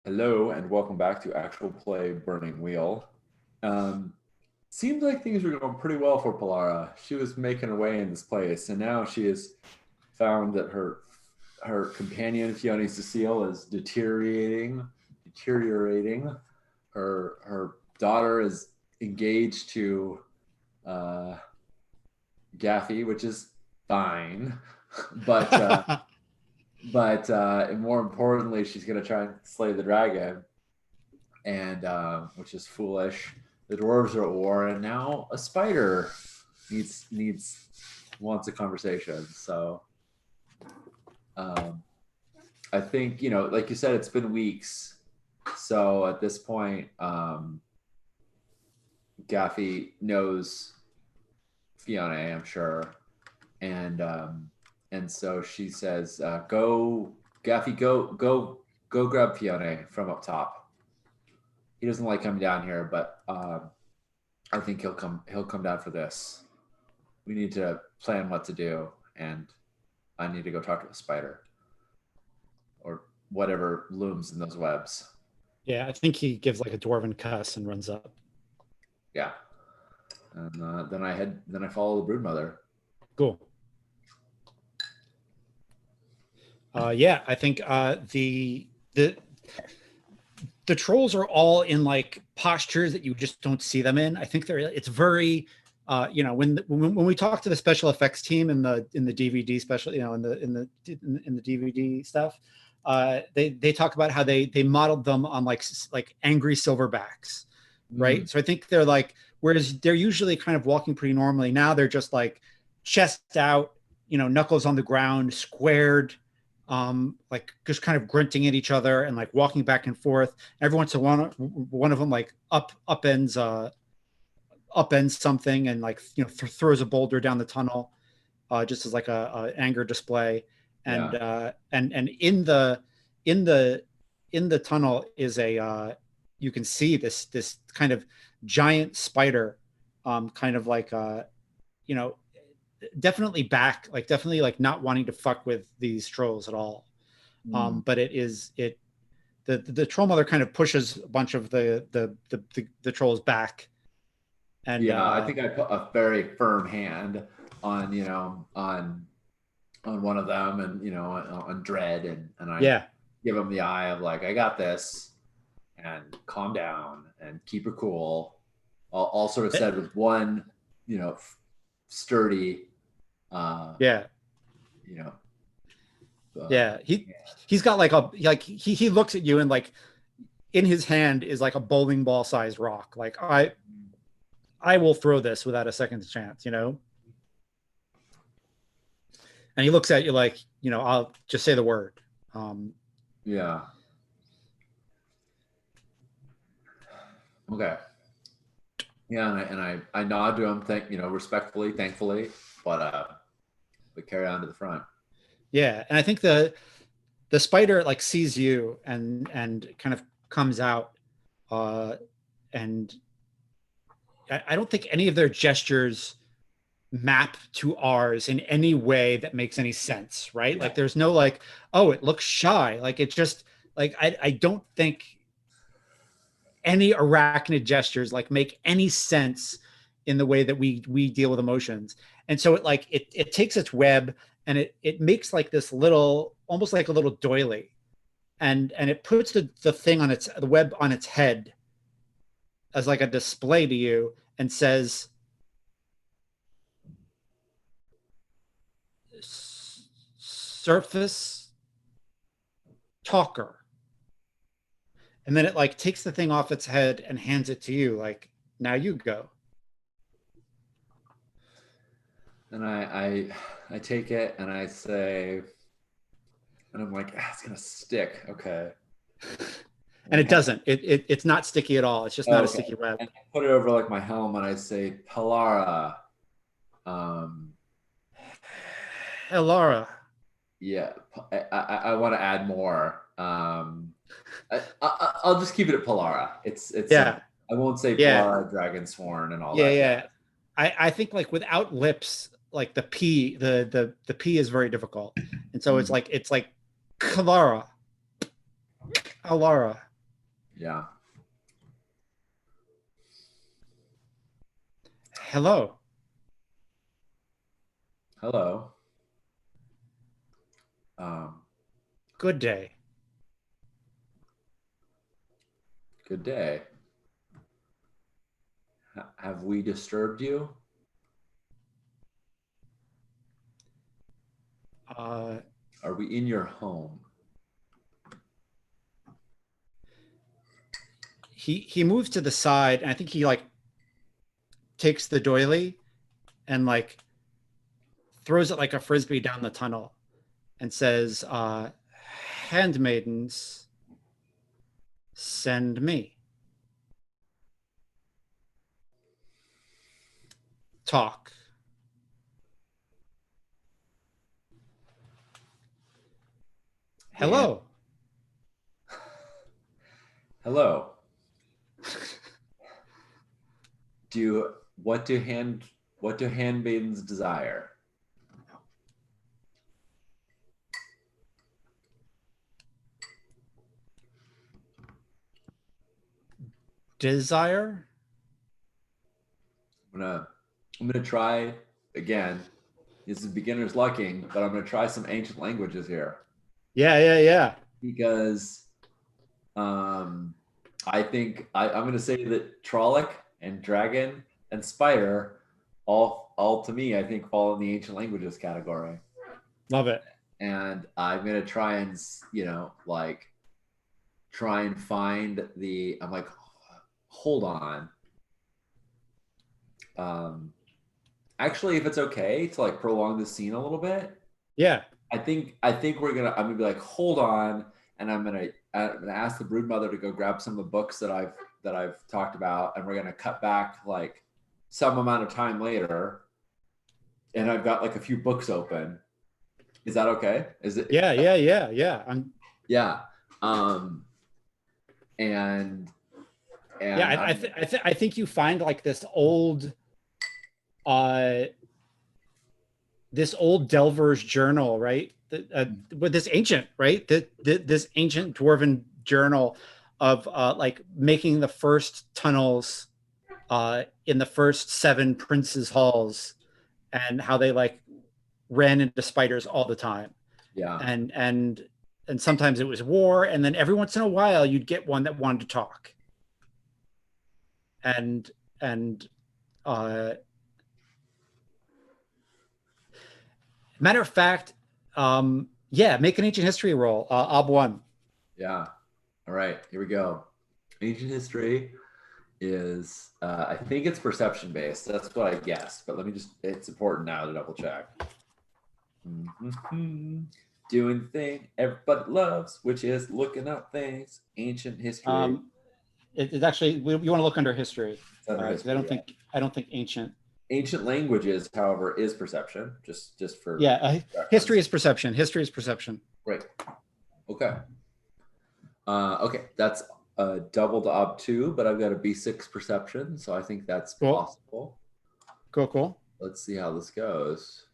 Hello and welcome back to Actual Play Burning Wheel. Um, Seems like things were going pretty well for Polara. She was making her way in this place, and now she has found that her companion Fiona Cecile is deteriorating. Her daughter is engaged to uh, Gaffy, which is fine, but and more importantly, she's going to try and slay the dragon, and which is foolish. The dwarves are at war, and now a spider needs wants a conversation. So um, I think like you said, it's been weeks. So at this point, Gaffy knows Fiona, I'm sure, and so she says, "Go, Gaffy, go grab Fiona from up top. He doesn't like coming down here, but I think he'll come down for this. We need to plan what to do, and I need to go talk to the spider or whatever looms in those webs." Yeah, I think he gives like a dwarven cuss and runs up. Yeah. And then I follow the broodmother. Cool. Yeah, I think the trolls are all in like postures that you just don't see them in. I think it's very when we talk to the special effects team in the DVD special, in the DVD stuff, they talk about how they modeled them on like angry silverbacks, right? So I think they're like, whereas they're usually kind of walking pretty normally, now they're just like chest out, knuckles on the ground, squared, like just kind of grunting at each other and like walking back and forth. Every once in a while, one of them like upends something and like throws a boulder down the tunnel, just as like a anger display. And Yeah. and in the tunnel is you can see this kind of giant spider, kind of like you know definitely like not wanting to fuck with these trolls at all. But the troll mother kind of pushes a bunch of the trolls back, and Yeah, I think I put a very firm hand on on one of them, and on Dread, and I yeah, give him the eye of like, I got this, and calm down and keep it cool. All sort of said with one sturdy yeah, you know yeah. yeah. He's got like he looks at you, and like in his hand is like a bowling ball sized rock. Like I will throw this without a second chance. And he looks at you like, I'll just say the word. Um, Yeah. Okay. Yeah, and I nod to him, respectfully, thankfully, but carry on to the front. yeah, and I think the spider like sees you and kind of comes out, uh, and I don't think any of their gestures map to ours in any way that makes any sense, right? Yeah. Like there's no like, oh, it looks shy. Like it just like I don't think any arachnid gestures like make any sense in the way that we deal with emotions. And so it takes its web and it makes like this little, almost like a little doily, and it puts the thing on the web on its head as like a display to you and says, surface talker. And then it like takes the thing off its head and hands it to you, like, now you go. And I take it and I say, and I'm like, it's gonna stick. Okay. And And I it kind doesn't. It's not sticky at all. It's just not a okay. sticky web. And I put it over like my helm and I say, Palara. Um, Hey, Laura. yeah, I want to add more. I'll just keep it at Palara. It's Yeah, simple. I won't say yeah, Palara, Dragonsworn, and all yeah, that jazz. yeah. I think like without lips, like the P is very difficult. And so it's Mm. like Clara. Alara. Yeah. Hello. Hello. Um, Good day. good day. Have we disturbed you? Uh, Are we in your home? he moves to the side, and I think he like takes the doily and like throws it like a frisbee down the tunnel and says, "Handmaidens, send me. Talk." And Hello. hello. Do what do hand what do handmaidens desire? Desire. I'm gonna try again. This is beginner's lucking, but I'm gonna try some ancient languages here Yeah, yeah, yeah. because um, I'm gonna say that Trolloc and Dragon and Spider all to me I think fall in the ancient languages category, Love it. and I'm gonna try and like try and find the. I'm like, hold on. Um, Actually, if it's okay to like prolong the scene a little bit, Yeah. I think I'm gonna be like, hold on, and I'm gonna ask the brood mother to go grab some of the books that I've talked about, and we're gonna cut back like some amount of time later, and I've got like a few books open. Is that okay? Is it? Yeah, yeah, yeah, yeah. Yeah. Um, and Yeah, and I'm I think you find like uh this old Delver's journal, right? With this ancient, right? This ancient dwarven journal of like making the first tunnels in the first 7 princes' halls, and how they like ran into spiders all the time, yeah. and sometimes it was war, and then every once in a while you'd get one that wanted to talk, and and uh, matter of fact, yeah, make an ancient history roll, ob one. Yeah. All right, here we go. Ancient history is I think it's perception based. That's what I guessed, but let me just it's important now to double check. Mm-hmm. Doing the thing everybody loves, which is looking up things. Ancient history. It's actually you want to look under history, Under because history, yeah. I don't think ancient. Ancient languages, however, is perception. Just for Yeah, history reference. is perception. History is perception. Great. Okay. Okay, that's a double to ob 2, but I've got a B6 perception, so I think that's Cool, possible. cool. Let's see how this goes.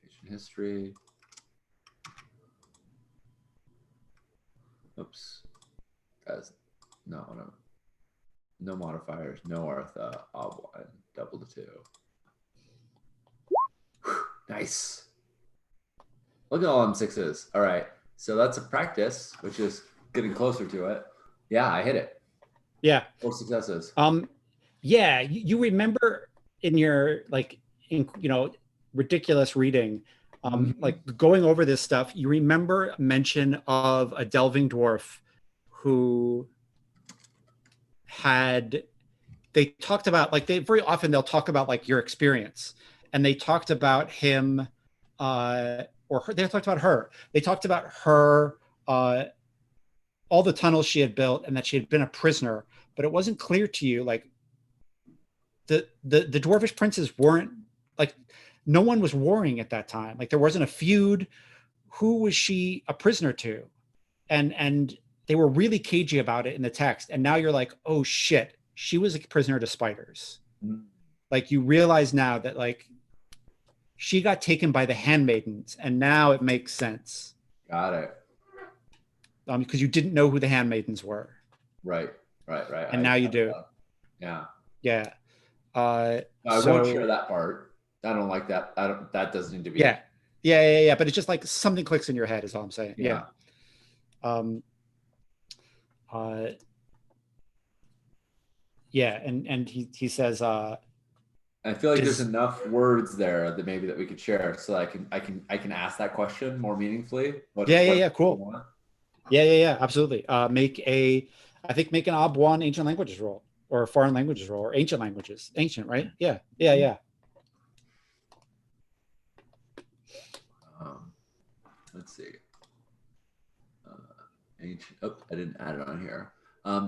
Ancient history. Oops. Guys, no modifiers, no Artha, ob 1, double to 2. Whew, nice. Look at all them 6s. All right. So that's a practice, which is getting closer to it. Yeah, I hit it. Yeah. 4 successes. Yeah, you remember in your ridiculous reading, like going over this stuff, you remember mention of a delving dwarf who they talked about, like, they very often they'll talk about like your experience, and they talked about him, or her, they talked about her. They talked about her, all the tunnels she had built, and that she had been a prisoner, but it wasn't clear to you, like, the dwarvish princes weren't, like, no one was warring at that time. Like, there wasn't a feud. Who was she a prisoner to? And they were really cagey about it in the text. And now you're like, oh shit, she was a prisoner to spiders. Like, you realize now that, like, she got taken by the handmaidens, and now it makes sense. Got it. because you didn't know who the handmaidens were, Right. Right. and now you do. Yeah. Yeah. I won't So share that part. I don't like that. I don't. That doesn't need to be. yeah, yeah. But it's just like something clicks in your head, is all I'm saying. Yeah. Yeah. Um, uh, yeah, and he says, I feel like there's does enough words there that maybe that we could share, so I can ask that question more meaningfully. What yeah, you cool. want? Yeah, absolutely. I think make an OB1 ancient languages role or foreign languages role or ancient languages. Ancient, right? Yeah. Um, let's see. Uh, ancient. Oh, I didn't add it on here.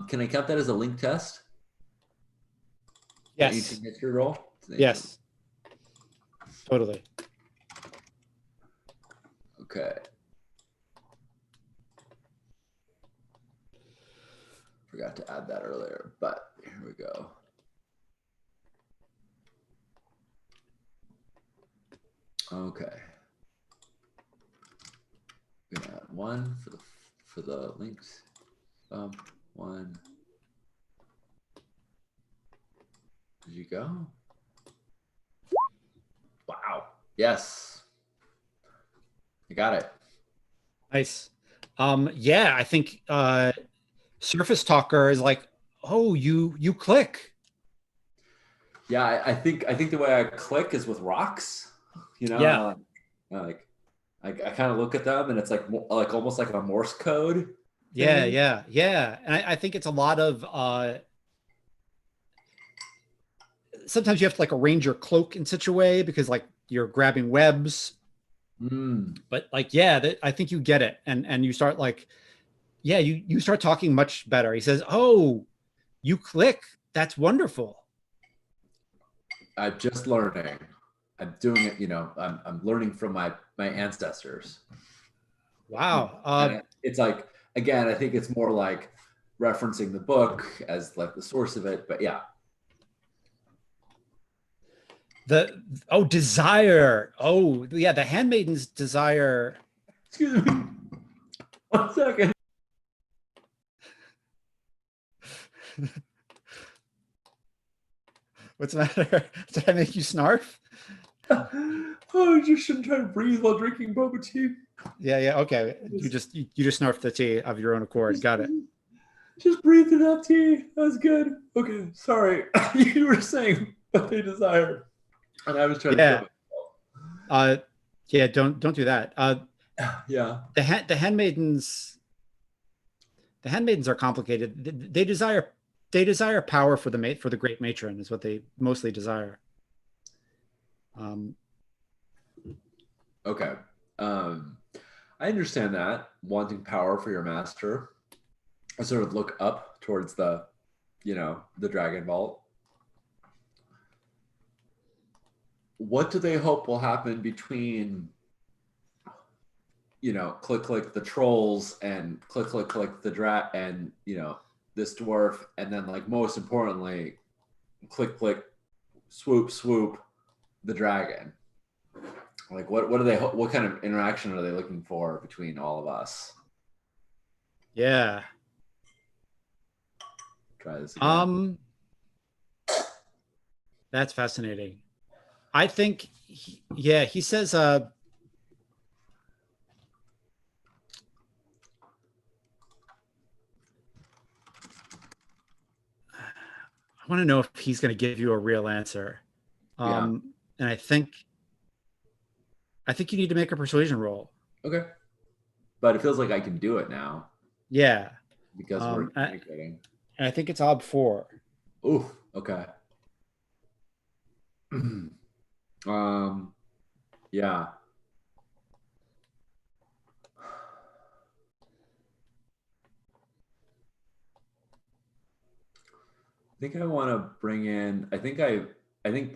Can I count that as a link test? The Yes. ancient history role. Yes. Totally. Okay. Forgot to add that earlier, but here we go. Okay. We're gonna add one for the links. One. Did you go? Wow. Yes. You got it. Nice. Yeah, I think Surface Talker is like, oh, you click. Yeah, I think the way I click is with rocks. You know, Yeah. I kind of look at them and it's like almost like a Morse code thing. Yeah. And I think it's a lot of sometimes you have to like arrange your cloak in such a way because like you're grabbing webs, Mm. but like I think you get it, and you start like you start talking much better. He says, "Oh, you click. That's wonderful." I'm just learning. I'm doing it. I'm learning from my ancestors. Wow. And it's like, again, I think it's more like referencing the book as like the source of it. But yeah. Desire. Oh, yeah, the handmaidens desire. Excuse me. 1 second. What's the matter? Did I make you snarf? Oh, you just shouldn't try to breathe while drinking boba tea. Yeah. Okay. You just snarfed the tea of your own accord. Got it. Just breathe enough tea. That's good. Okay, sorry. You were saying what they desire, and I was trying to Yeah. kill Yeah. Don't do that. myself. Yeah. The handmaidens. The handmaidens are complicated. They desire power for the great matron is what they mostly desire. Um, Okay. I understand that wanting power for your master. I sort of look up towards the dragon vault. What do they hope will happen between, click click the trolls and click click click the and this dwarf, and then like most importantly, click click swoop swoop the dragon. Like what are they? What kind of interaction are they looking for between all of us? yeah. Try this again. That's fascinating. I think, he says, I want to know if he's going to give you a real answer. Yeah. And I think you need to make a persuasion roll. Okay. But it feels like I can do it now Yeah. because we're And communicating. I think it's OB4. Ooh. Okay. Yeah. I think I want to bring in. I think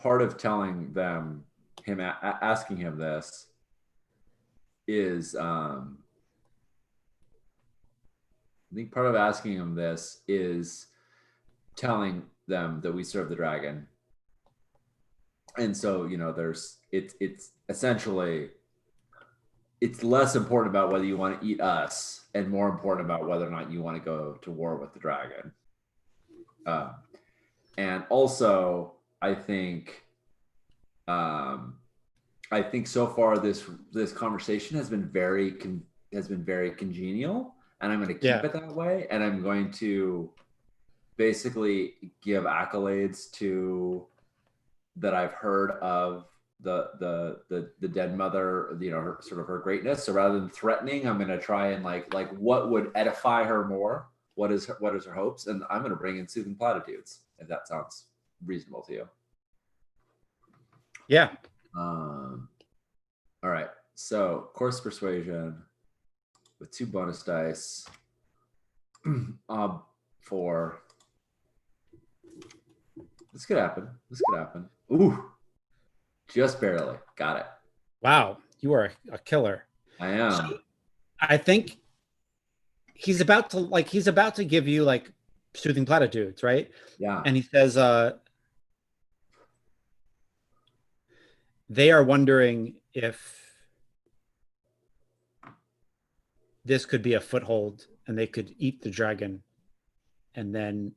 part of telling them asking him this is I think part of asking him this is telling them that we serve the dragon. And so, there's it's essentially it's less important about whether you want to eat us and more important about whether or not you want to go to war with the dragon. Um, and also, um, I think so far this conversation has been very congenial, and I'm going to keep Yeah. it that way. And I'm going to basically give accolades to that I've heard of the dead mother, her, sort of her greatness. So rather than threatening, I'm going to try and like what would edify her more. What is her hopes, and I'm going to bring in soothing platitudes if that sounds reasonable to you. Yeah. All right. So course persuasion with 2 bonus dice. For this could happen. This could happen. Ooh, just barely got it. Wow, you are a killer. I am. So I think he's about to give you like soothing platitudes, right? Yeah. And he says, they are wondering if this could be a foothold and they could eat the dragon and then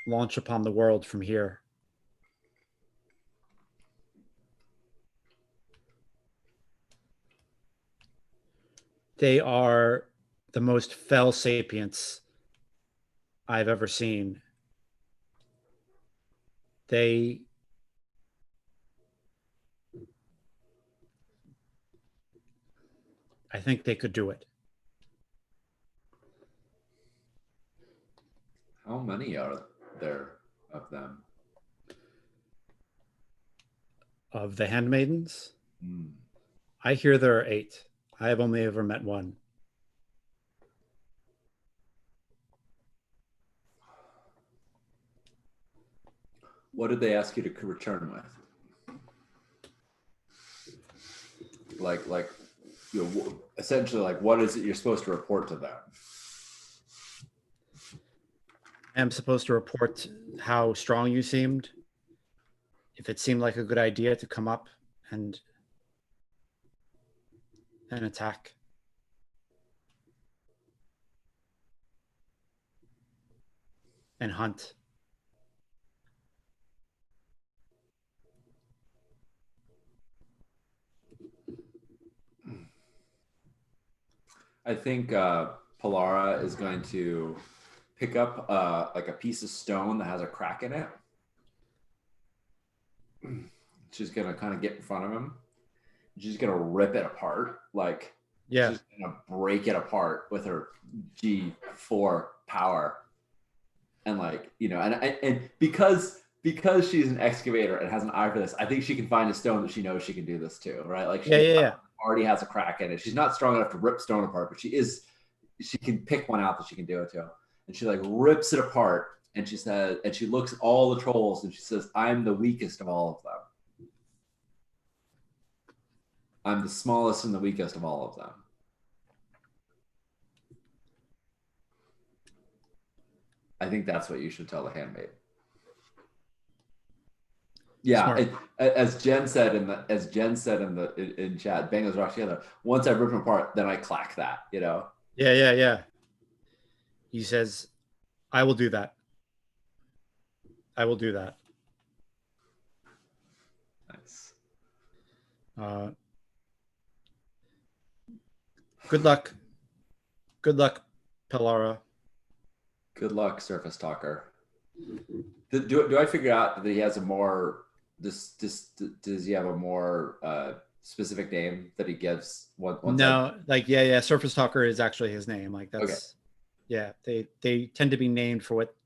launch upon the world from here. They are the most fell sapients I've ever seen. I think they could do it. How many are there of them? Of the handmaidens? Mm. I hear there are 8. I have only ever met one. What did they ask you to return with? Like, essentially, like, what is it you're supposed to report to them? I am supposed to report how strong you seemed. If it seemed like a good idea to come up and attack. And hunt. I think Polara is going to pick up like a piece of stone that has a crack in it. She's gonna kind of get in front of him. She's gonna rip it apart. Like, yeah, she's gonna break it apart with her G4 power. And like, and because she's an excavator and has an eye for this, I think she can find a stone that she knows she can do this too, right? Like, she already has a crack in it. She's not strong enough to rip stone apart, but she can pick one out that she can do it to. And she like rips it apart, and she says, and she looks at all the trolls and she says, "I'm the weakest of all of them. I'm the smallest and the weakest of all of them." I think that's what you should tell the handmaid. Yeah, as Jen said in chat, bangos rock together. Once I rip them apart, then I clack that. Yeah. He says, "I will do that. I will do that." Nice. Good luck. Good luck, Polara. Good luck, Surface Talker. Do I figure out that he has a more does he have a more specific name that he gives? No, Surface Talker is actually his name. Like, that's okay. Yeah. They tend to be named for what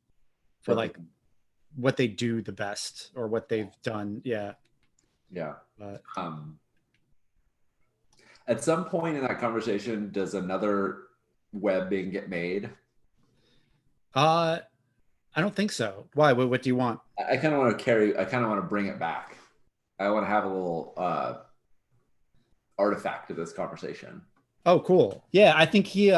they do the best or what they've done. Yeah. Yeah. At some point in that conversation, does another webbing get made? I don't think so. Why? What do you want? I kind of want to bring it back. I want to have a little artifact to this conversation. Oh, cool. Yeah, I think he.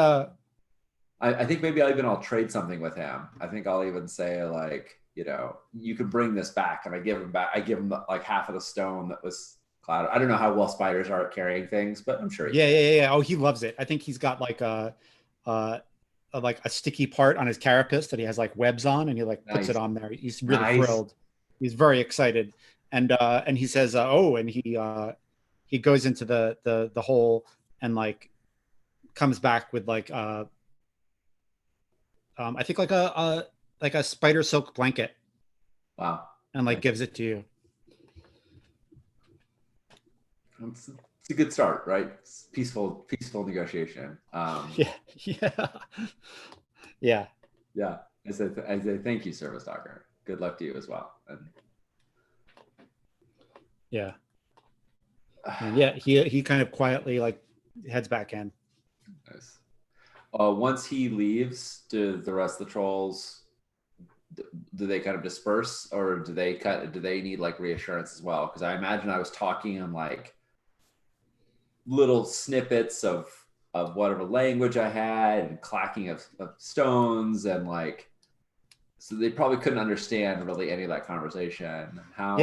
I think maybe I'll trade something with him. I think I'll even say, like, you can bring this back, and I give him like half of the stone that was cloud. I don't know how well spiders are at carrying things, but I'm sure he Yeah, can. yeah, yeah, yeah. Oh, he loves it. I think he's got uh, like a sticky part on his carapace that he has like webs on, and he like puts it Nice, on there. He's really nice. thrilled. He's very excited, and he says, "Oh," and he goes into the hole and like comes back with like I think like a spider silk blanket Wow, and like nice. gives it to you. It's a good start, right? It's peaceful negotiation. Yeah, yeah, yeah, Yeah. I say thank you, Service Docker. Good luck to you as well. yeah. And yeah, he kind of quietly like heads back in. Nice. Once he leaves, do the rest of the trolls do they kind of disperse, or do they need like reassurance as well? Because I imagine I was talking in like little snippets of whatever language I had and clacking of stones and like so they probably couldn't understand really any of that conversation. Yeah, How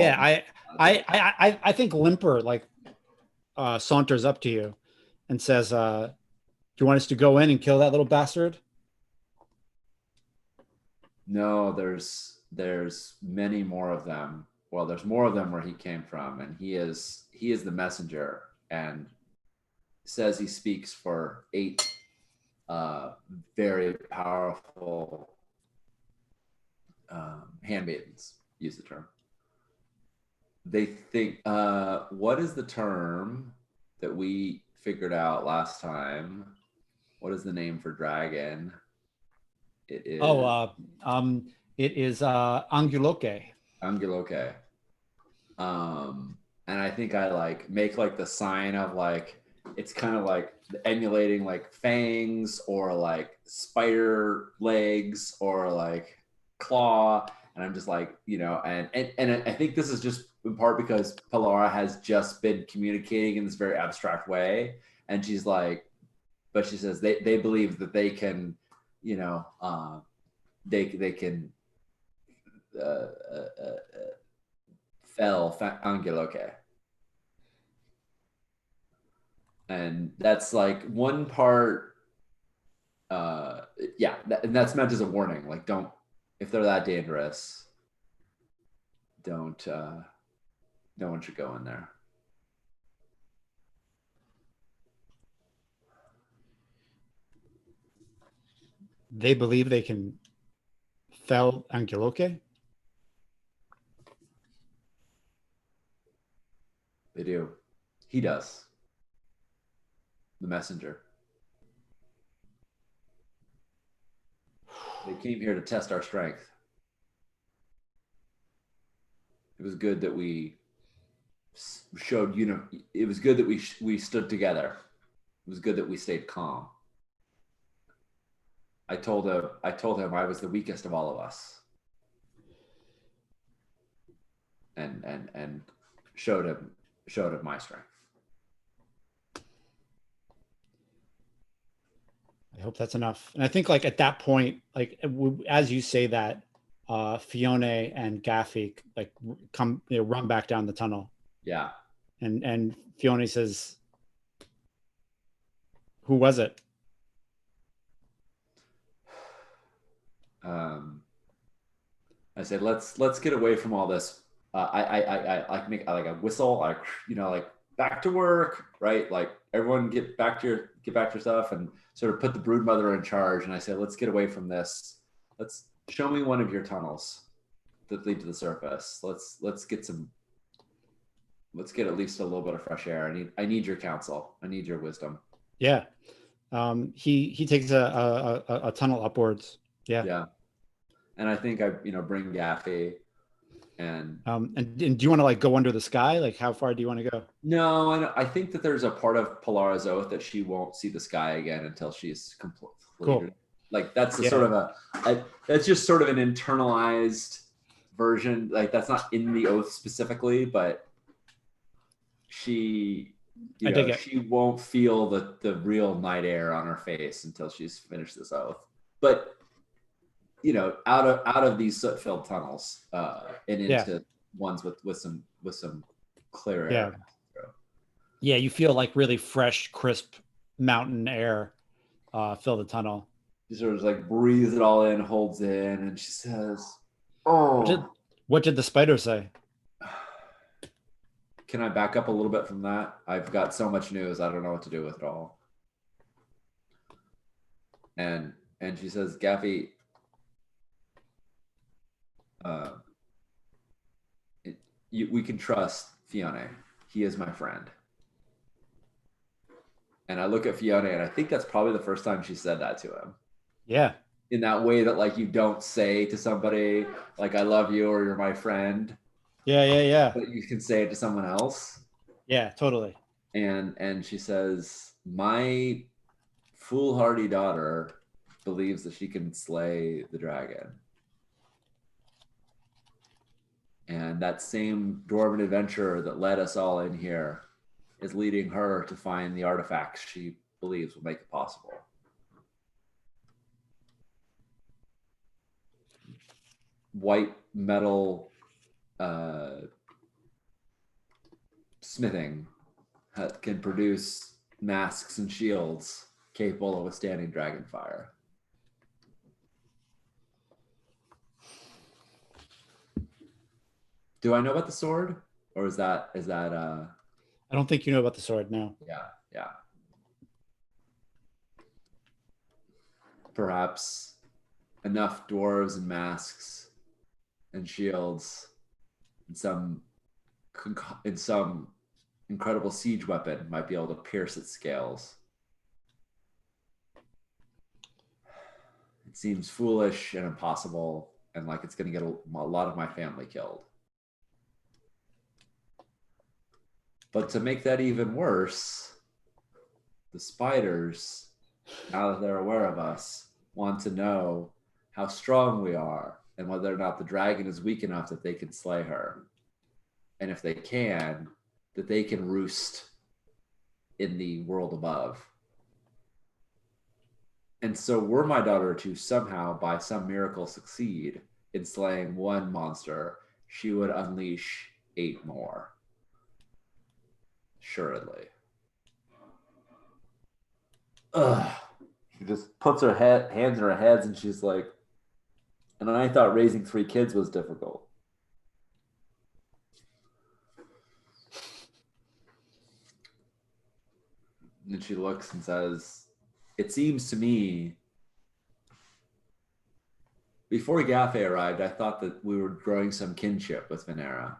I think Limper like saunters up to you and says, "Do you want us to go in and kill that little bastard?" no, there's many more of them. Well, there's more of them where he came from, and he is the messenger and says he speaks for 8 very powerful handmaidens. Use the term. They think what is the term that we figured out last time? What is the name for dragon? It Oh, is it is Anguloke. anguloke. And I think I like make like the sign of like it's kind of like emulating like fangs or like spider legs or like claw, and I'm just like, and I think this is just in part because Pelara has just been communicating in this very abstract way, and she's like, but she says they believe that they can, you know, they can uh, uh, uh, fell anguloke. And that's like one part yeah, and that's meant as a warning, like don't, if they're that dangerous, don't no one should go in there. They believe they can fell Anguloke. They do. He does. The messenger. They came here to test our strength. It was good that we showed, it was good that we stood together. It was good that we stayed calm. I told him I was the weakest of all of us, and showed him my strength. I hope that's enough. And I think like at that point, like as you say that, Fiona and Gaffy like come, run back down the tunnel, Yeah. and Fiona says, "Who was it?" um, I said, let's get away from all this. I like make like a whistle, like, like back to work, right? Like everyone get back to your stuff, and sort of put the brood mother in charge. And I said, let's get away from this. Let's show me one of your tunnels that lead to the surface. Let's get at least a little bit of fresh air. I need your counsel. I need your wisdom. Yeah. He takes a tunnel upwards. Yeah. Yeah. And I think I bring Gaffy and And do you want to like go under the sky? Like how far do you want to go? no, and I think that there's a part of Polara's oath that she won't see the sky again until she's completed. Cool. Like that's the Yeah. sort of that's just sort of an internalized version. Like that's not in the oath specifically, but she, I dig it. she won't feel the real night air on her face until she's finished this oath. But out of these soot-filled tunnels and Yeah. into ones with some clear Yeah. air. Yeah, you feel like really fresh, crisp mountain air fill the tunnel. She sort of like breathes it all in, holds it in, and she says, What did "Oh, what did the spider say? can I back up a little bit from that? I've got so much news, I don't know what to do with it all." And she says, "Gaffy, uh, we can trust Fiona. He is my friend." And I look at Fiona, and I think that's probably the first time she said that to him. Yeah, In that way that like you don't say to somebody like "I love you" or "You're my friend," yeah, but you can say it to someone else. yeah, totally. And she says, "My foolhardy daughter believes that she can slay the dragon." And that same dwarven adventurer that led us all in here is leading her to find the artifacts she believes will make it possible. White metal smithing can produce masks and shields capable of withstanding dragon fire. Do I know about the sword, or is that? I don't think you know about the sword now. Yeah, yeah. Perhaps enough dwarves and masks and shields and some incredible siege weapon might be able to pierce its scales. It seems foolish and impossible, and like it's going to get a lot of my family killed. But to make that even worse, the spiders, now that they're aware of us, want to know how strong we are and whether or not the dragon is weak enough that they can slay her. And if they can, that they can roost in the world above. And so, were my daughter to somehow, by some miracle, succeed in slaying one monster, she would unleash 8 more. Assuredly. Ugh. She just puts her hands in her heads and she's like, "And I thought raising 3 kids was difficult." And she looks and says, "It seems to me, before Gaffe arrived, I thought that we were growing some kinship with Venera,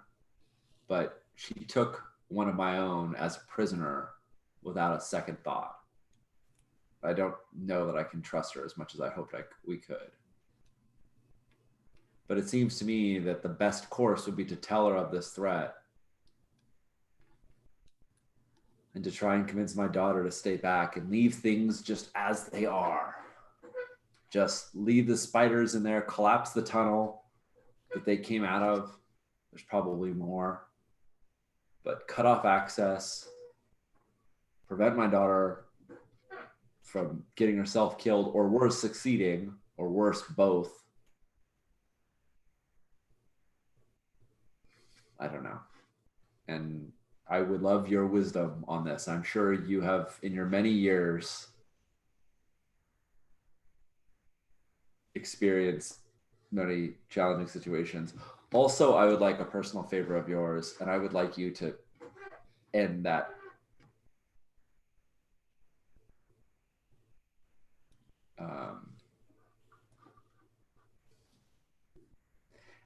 but she took one of my own as a prisoner without a second thought. I don't know that I can trust her as much as I hoped we could. But it seems to me that the best course would be to tell her of this threat and to try and convince my daughter to stay back and leave things just as they are. Just leave the spiders in there, collapse the tunnel that they came out of. There's probably more. But cut off access, prevent my daughter from getting herself killed, or worse, succeeding, or worse, both. I don't know. And I would love your wisdom on this. I'm sure you have, in your many years, experienced many challenging situations. Also, I would like a personal favor of yours, and I would like you to end that.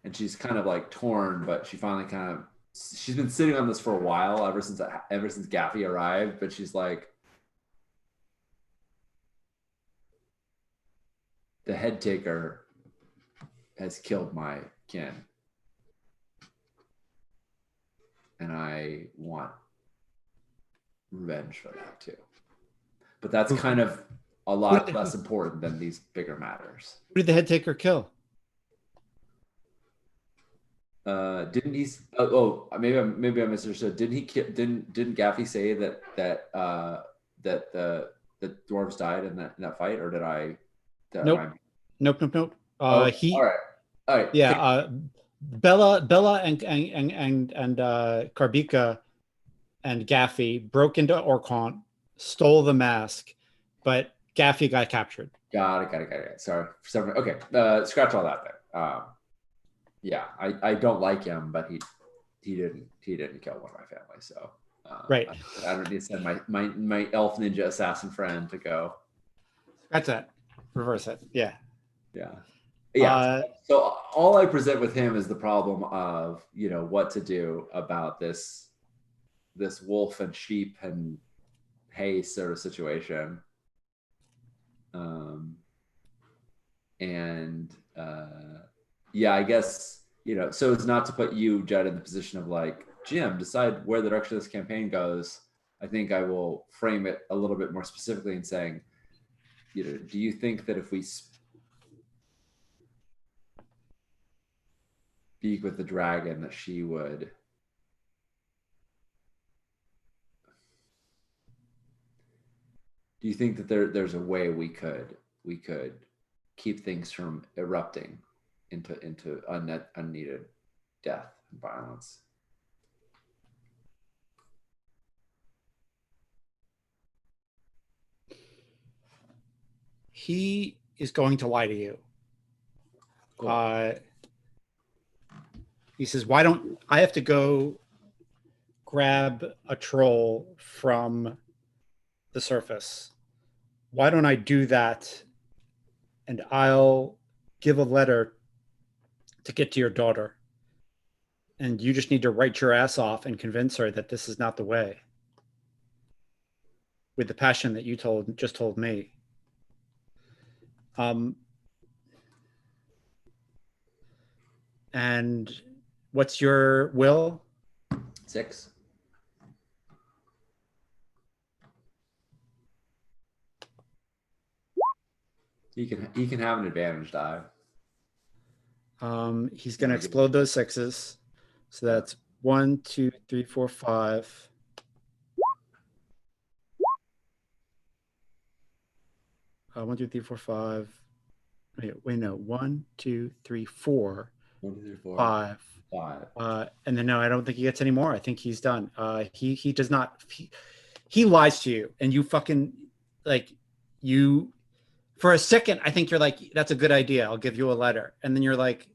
And she's kind of like torn, but she finally kind of, she's been sitting on this for a while, ever since Gaffy arrived. But she's like, "The head taker has killed my kin, and I want revenge for that too. But that's kind of a lot less important than these bigger matters." Who did the head taker kill? Didn't he? Maybe I misunderstood. Didn't he? Didn't Gaffy say that the dwarves died in that fight, or did I? Nope. Nope. Oh, all right. Yeah. Bella and Karbika and Gaffy broke into Orkant, stole the mask, but Gaffy got captured. Got it. Sorry. Okay. Scratch all that there. Yeah, I don't like him, but he didn't kill one of my family, so Right. I don't need to send my elf ninja assassin friend to go. That's it. Reverse it. Yeah. Yeah. So all I present with him is the problem of what to do about this wolf and sheep and hay sort of situation. And yeah, I guess so as not to put you, Judd, in the position of like, Jim, decide where the direction of this campaign goes. I think I will frame it a little bit more specifically in saying, do you think that if we speak with the dragon that she would do you think that there's a way we could keep things from erupting into unneeded death and violence? He is going to lie to you. Cool. He says, why don't I have to go grab a troll from the surface? Why don't I do that? And I'll give a letter to get to your daughter. And you just need to write your ass off and convince her that this is not the way. With the passion that you just told me. And what's your will? 6. He can have an advantage die. He's going to explode those 6s. So that's 1, 2, 3, 4, 5. One, 2, 3, 4, 5. Wait, no. 1, 2, 3, 4. 1, 2, 3, 4. 5. And then no, I don't think he gets any more. I think he's done. He does not. He lies to you, and you fucking like you. For a second, I think you're like, that's a good idea. I'll give you a letter, and then you're like,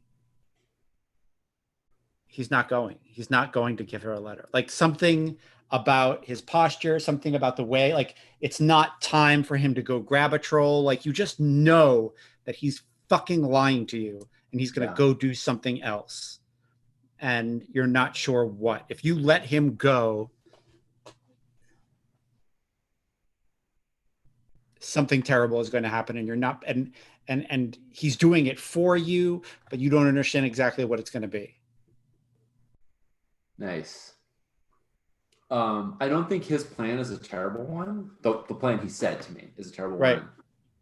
he's not going. He's not going to give her a letter. Like something about his posture, something about the way, like it's not time for him to go grab a troll. Like you just know that he's fucking lying to you, and he's going to go do something else. And you're not sure what. If you let him go, something terrible is going to happen, and you're not, and he's doing it for you, but you don't understand exactly what it's going to be. Nice. I don't think his plan is a terrible one. The plan he said to me is a terrible one.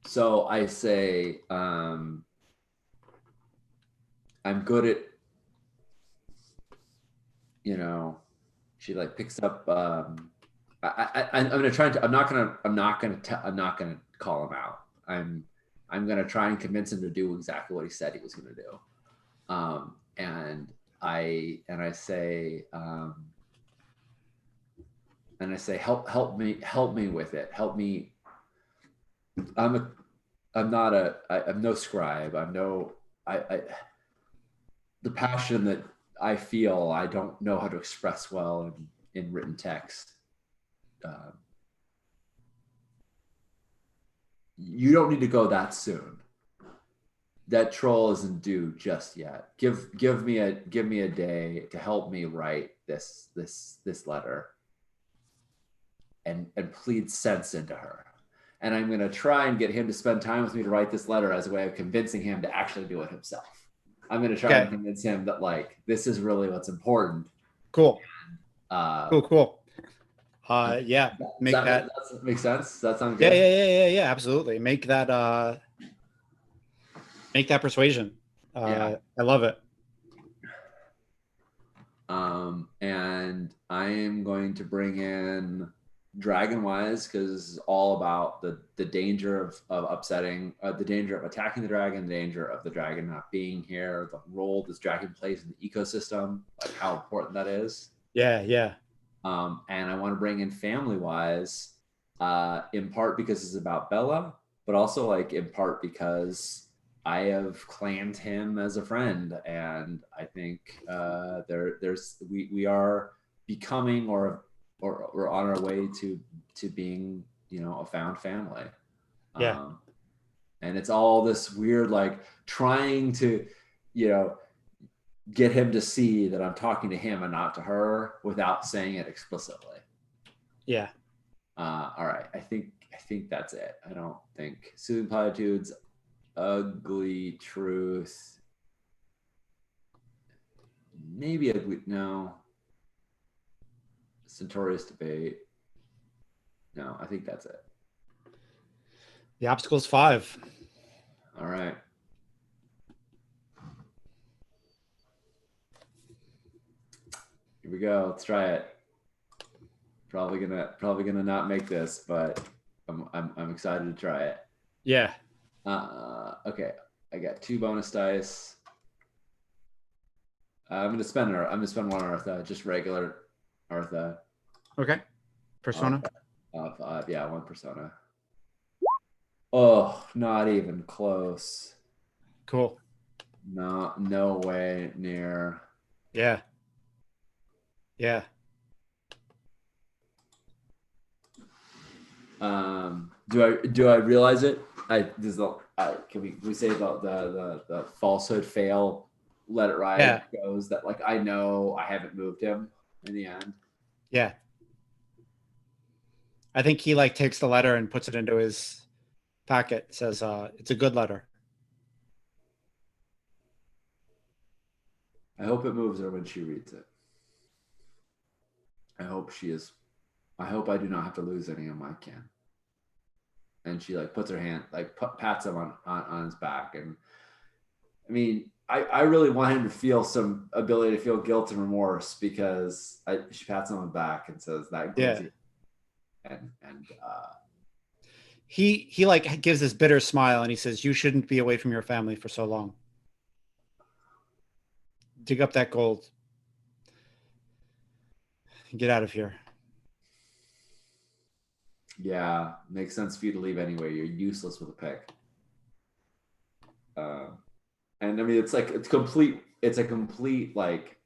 So I say, I'm good at, she like picks up. I'm gonna try to. I'm not gonna call him out. I'm gonna try and convince him to do exactly what he said he was gonna do. And I say, help me with it. Help me. I'm no scribe. The passion that I feel, I don't know how to express well in written text. You don't need to go that soon. That troll isn't due just yet. Give me a day to help me write this letter and plead sense into her. And I'm going to try and get him to spend time with me to write this letter as a way of convincing him to actually do it himself. I'm going to try and convince him that like this is really what's important. Cool. And, cool. Yeah. Make that make sense. Does that sound good? Yeah. Absolutely. Make that persuasion. I love it. And I am going to bring in Dragonwise because it's all about the danger of upsetting, the danger of attacking the dragon, the danger of the dragon not being here, the role this dragon plays in the ecosystem, like how important that is. Yeah. And I want to bring in family wise, in part because it's about Bella, but also like in part because I have claimed him as a friend, and I think we are becoming or on our way to being, you know, a found family. Yeah. Um, and it's all this weird like trying to, you know, get him to see that I'm talking to him and not to her without saying it explicitly. Yeah. All right, I think that's it. I don't think Soothing Platitudes, Ugly Truth, maybe ugly. No, Centaurus Debate. No, I think that's it. The obstacle's 5. All right. Here we go. Let's try it. Probably gonna not make this, but I'm excited to try it. Yeah. Okay. I got 2 bonus dice. I'm gonna spend 1 Eartha, just regular Eartha. Okay. Persona. 5, yeah, 1 persona. Oh, not even close. Cool. No way near. Yeah. Yeah. Do I realize it? Can we say the falsehood fail, let it ride Yeah. goes that like I know I haven't moved him in the end. Yeah. I think he like takes the letter and puts it into his packet. Says, it's a good letter. I hope it moves her when she reads it. I hope she is. I hope I do not have to lose any of my kin. And she like puts her hand, like pats him on his back. And I mean, I really want him to feel some ability to feel guilt and remorse because she pats him on the back and says that. Yeah. And he like gives this bitter smile and he says, you shouldn't be away from your family for so long. Dig up that gold. Get out of here. Yeah, makes sense for you to leave anyway. You're useless with a pick. And I mean, it's a complete like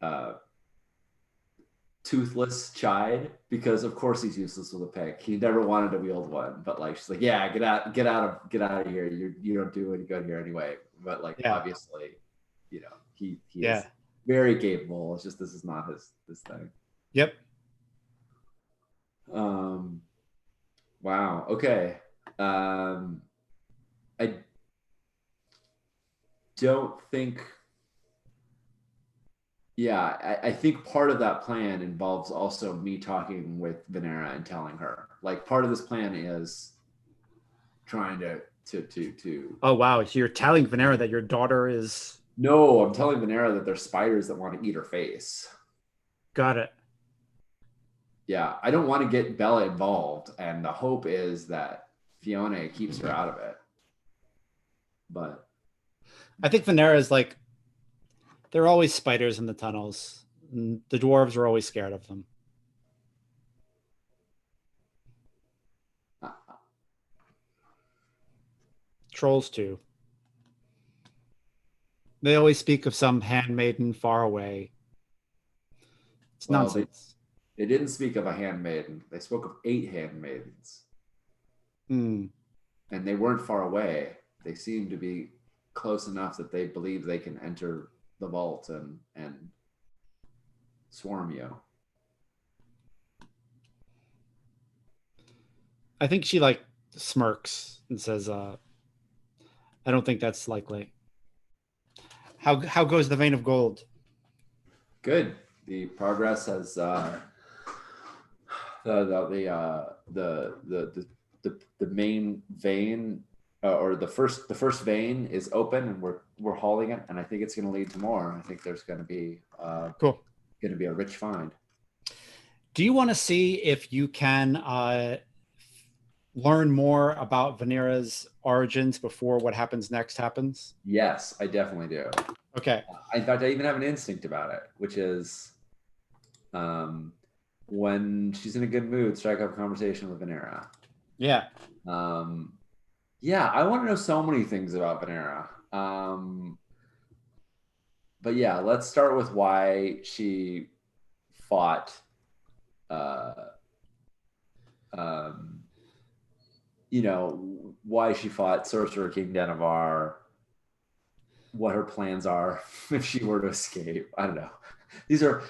toothless chide because of course he's useless with a pick. He never wanted to wield one, but like she's like, yeah, get out of here. You don't do any good here anyway. But like obviously, you know, he is very capable. It's just this is not his thing. Yep. Wow. Okay. I don't think. Yeah, I think part of that plan involves also me talking with Venera and telling her. Like part of this plan is trying to. Oh wow! So you're telling Venera that your daughter is. No, I'm telling Venera that there's spiders that want to eat her face. Got it. Yeah, I don't want to get Bella involved, and the hope is that Fiona keeps her out of it. But I think Venera is like, there are always spiders in the tunnels. And the dwarves are always scared of them. Trolls too. They always speak of some handmaiden far away. It's nonsense. They didn't speak of a handmaiden. They spoke of 8 handmaidens. Hmm. And they weren't far away. They seemed to be close enough that they believe they can enter the vault and swarm you. I think she like smirks and says, I don't think that's likely. How goes the vein of gold? Good. The progress has the main vein or the first vein is open and we're hauling it, and I think it's going to lead to more. I think there's going to be cool. Going to be a rich find. Do you want to see if you can learn more about Venera's origins before what happens next happens? Yes, I definitely do. Okay. In fact, I even have an instinct about it, which is when she's in a good mood, strike up a conversation with Venera. Yeah. Yeah, I want to know so many things about Venera. But yeah, let's start with why she fought um, why she fought Sorcerer King Denevar, what her plans are if she were to escape. I don't know. These are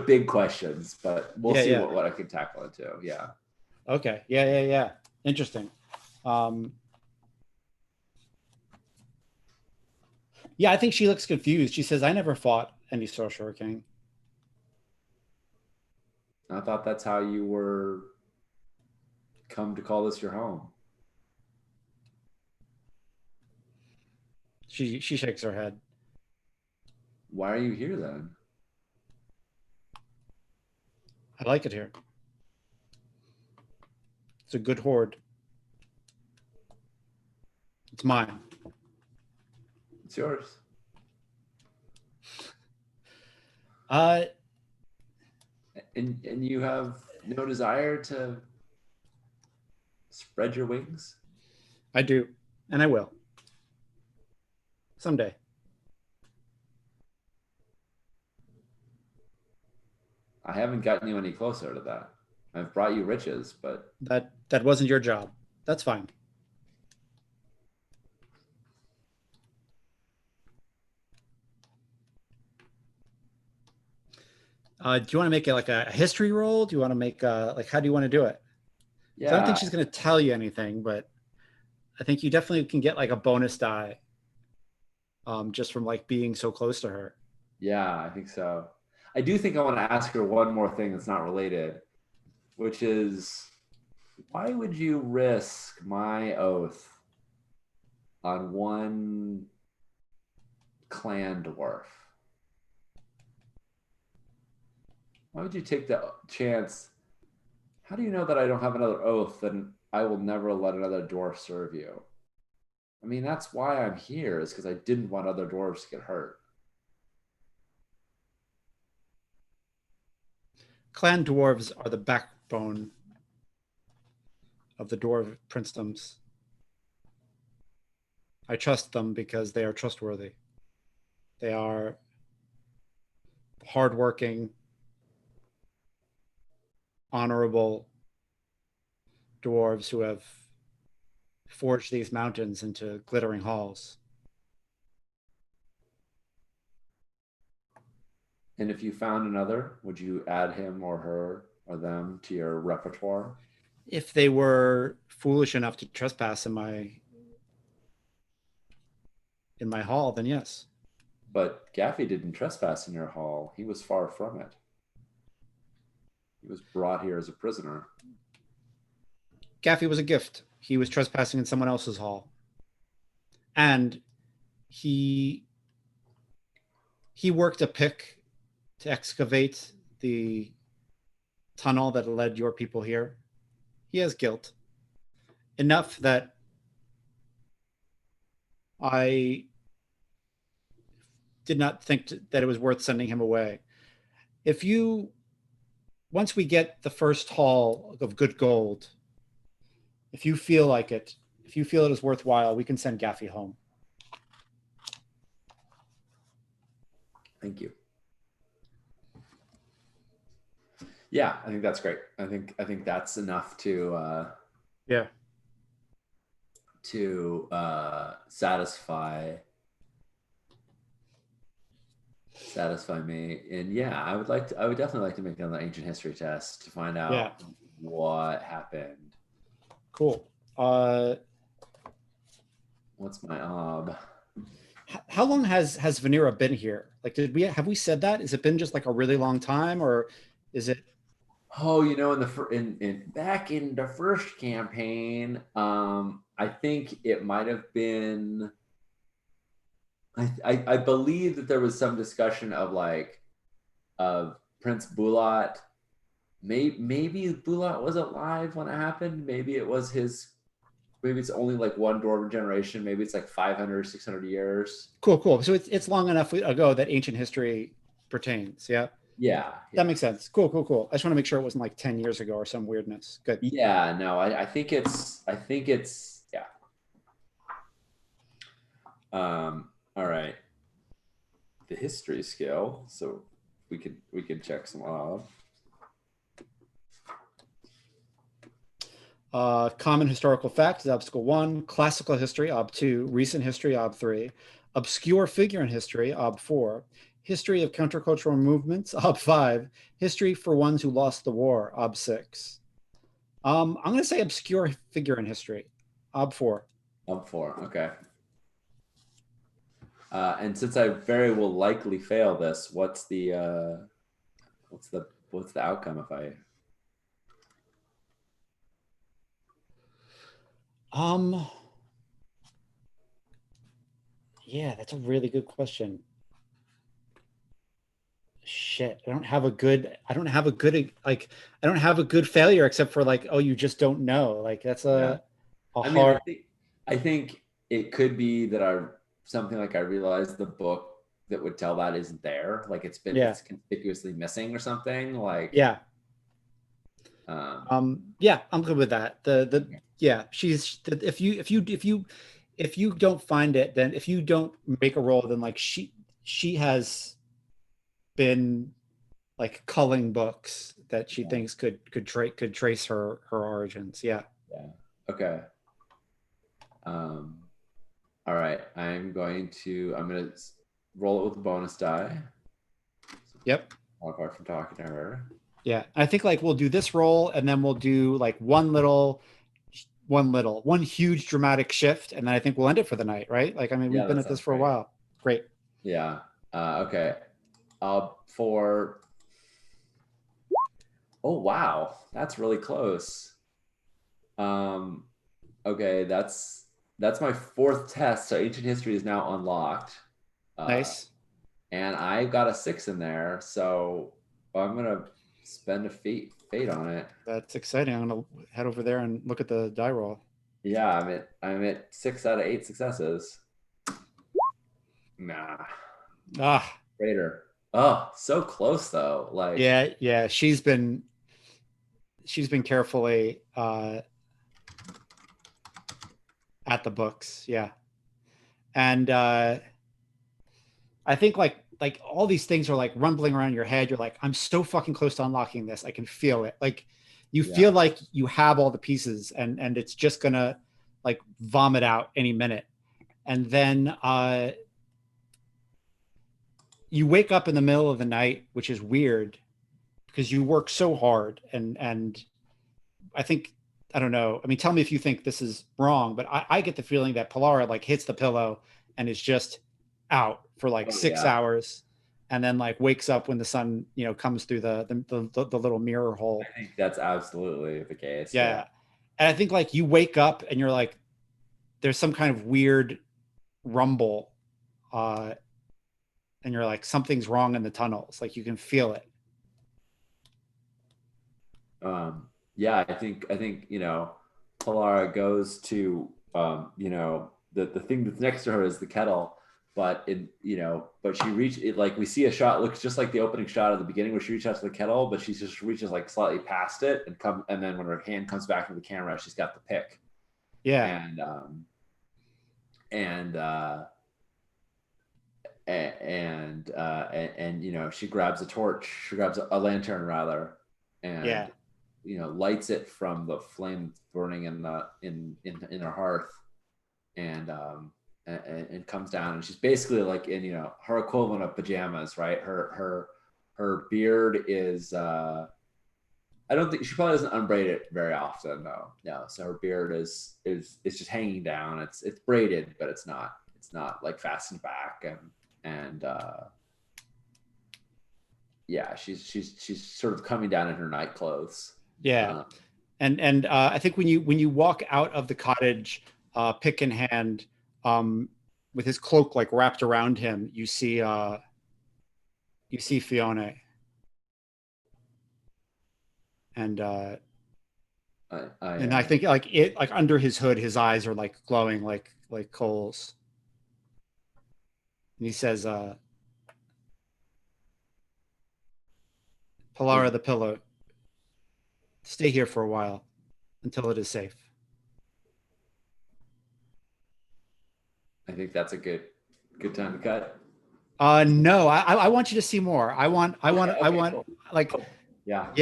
big questions, but we'll Yeah, see yeah. what I can tackle into. Yeah. Okay. Yeah. Interesting. Yeah, I think she looks confused. She says, "I never fought any Sorcerer King." I thought that's how you were come to call this your home. She shakes her head. Why are you here then? I like it here. It's a good hoard. It's mine. It's yours. And you have no desire to spread your wings? I do, and I will someday. I haven't gotten you any closer to that. I've brought you riches, but That wasn't your job. That's fine. Do you want to make it like a history roll? Do you want to make like how do you want to do it? So I don't think yeah, she's going to tell you anything, but I think you definitely can get like a bonus die just from like being so close to her. yeah, I think so. I do think I want to ask her one more thing that's not related, which is why would you risk my oath on one clan dwarf? Why would you take the chance? How do you know that I don't have another oath and I will never let another dwarf serve you? I mean, that's why I'm here, is because I didn't want other dwarves to get hurt. Clan dwarves are the backbone of the dwarf princedoms. I trust them because they are trustworthy. They are hardworking, honorable dwarves who have forged these mountains into glittering halls. And if you found another, would you add him or her or them to your repertoire? If they were foolish enough to trespass in my hall, then yes. But Gaffy didn't trespass in your hall. He was far from it. He was brought here as a prisoner. Gaffy was a gift. He was trespassing in someone else's hall. And he worked a pick to excavate the tunnel that led your people here. He has guilt. Enough that I did not think that it was worth sending him away. If you, once we get the first haul of good gold, if you feel like it, if you feel it is worthwhile, we can send Gaffy home. Thank you. Yeah, I think that's great. I think that's enough to Yeah. satisfy me. And yeah, I would definitely like to make another ancient history test to find out what happened. Cool. What's my ob? How long has Venera been here? Like, have we said that? Has it been just like a really long time, or is it? Oh, in back in the first campaign, I think it might have been. I believe that there was some discussion of Prince Bulat. Maybe Bulat was alive when it happened. Maybe it was his. Maybe it's only like one dwarven generation. Maybe it's like 500, 600 years. Cool. So it's long enough ago that ancient history pertains. Yeah. Yeah, That yeah. makes sense. Cool, cool, cool. I just want to make sure it wasn't like 10 years ago or some weirdness. Good. Yeah, no, I think it's yeah. All right. The history skill. So we could check some off. Common historical fact is obstacle 1, classical history, ob 2, recent history, ob 3, obscure figure in history, ob 4, history of countercultural movements, ob 5, history for ones who lost the war, ob 6. I'm going to say obscure figure in history, ob 4. Up four. Okay. And since I very will likely fail this, what's the outcome if I Um, yeah, that's a really good question. Shit, I don't have a good, like, I don't have a good failure except for like, oh, you just don't know. Like, that's yeah. a I mean, hard, I think it could be that I something like I realized the book that would tell that isn't there. Like yeah, it's conspicuously missing or something. Like yeah. um Yeah, I'm good with that. Yeah, she's if you don't find it, then if you don't make a roll, then like she has been like culling books that she yeah, thinks could trace her origins. Yeah. yeah. Okay. Um all right. I'm gonna roll it with a bonus die. Yep. Apart from talking to her. Yeah. I think like we'll do this roll and then we'll do like one huge dramatic shift and then I think we'll end it for the night, right? Like I mean, Yeah, we've been that at this sounds for a great. while. Great. Yeah. Okay. For oh wow, that's really close. Um, okay, that's my fourth test. So ancient history is now unlocked, uh, Nice. and I got a six in there. So I'm gonna spend a fate on it. That's exciting. I'm gonna head over there and look at the die roll. Yeah, I'm at 6 out of 8 successes. Nah, Ah, Raider. Oh, so close though. Like yeah, yeah. She's been carefully at the books. Yeah, and I think like all these things are like rumbling around your head. You're like, I'm so fucking close to unlocking this. I can feel it. Like you feel yeah. like you have all the pieces, and it's just gonna like vomit out any minute. And then you wake up in the middle of the night, which is weird because you work so hard and I think I don't know. I mean, tell me if you think this is wrong, but I get the feeling that Polara like hits the pillow and is just out for like Oh six yeah. hours, and then like wakes up when the sun comes through the little mirror hole. I think that's absolutely the case. Yeah. Yeah, and I think like you wake up and you're like, there's some kind of weird rumble, uh, and you're like something's wrong in the tunnels. Like you can feel it. Yeah, I think Polara goes to the thing that's next to her is the kettle, but but she reach it like we see a shot looks just like the opening shot at the beginning where she reaches out to the kettle, but she just reaches like slightly past it and then when her hand comes back to the camera, she's got the pick Yeah, and and and she grabs a torch, she grabs a lantern rather, yeah, and lights it from the flame burning in the in her hearth, and and comes down, and she's basically like in her equivalent of pajamas, right? Her beard is I don't think she probably doesn't unbraid it very often though. No, so her beard is it's just hanging down. It's braided, but it's not like fastened back, and yeah, she's sort of coming down in her night clothes. yeah. Um, And I think when you walk out of the cottage, pick in hand, with his cloak like wrapped around him, you see Fiona, and I and I think like it like under his hood, his eyes are like glowing like coals. And he says, Polara the pillow, stay here for a while until it is safe. I think that's a good time to cut. No, I want you to see more. I want Cool. like, Cool. Yeah. No,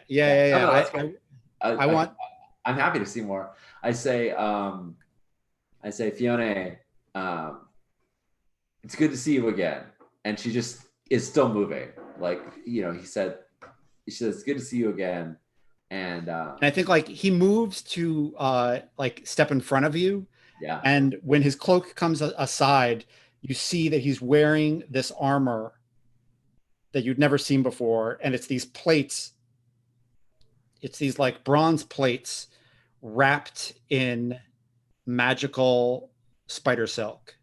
yeah. no, that's good. I I, want. I'm happy to see more. I say, Fiona, um, it's good to see you again. And she just is still moving. Like, he said, it's good to see you again. And And I think like he moves to like step in front of you, yeah, and when his cloak comes aside, you see that he's wearing this armor that you'd never seen before, and it's these plates. It's these like bronze plates wrapped in magical spider silk.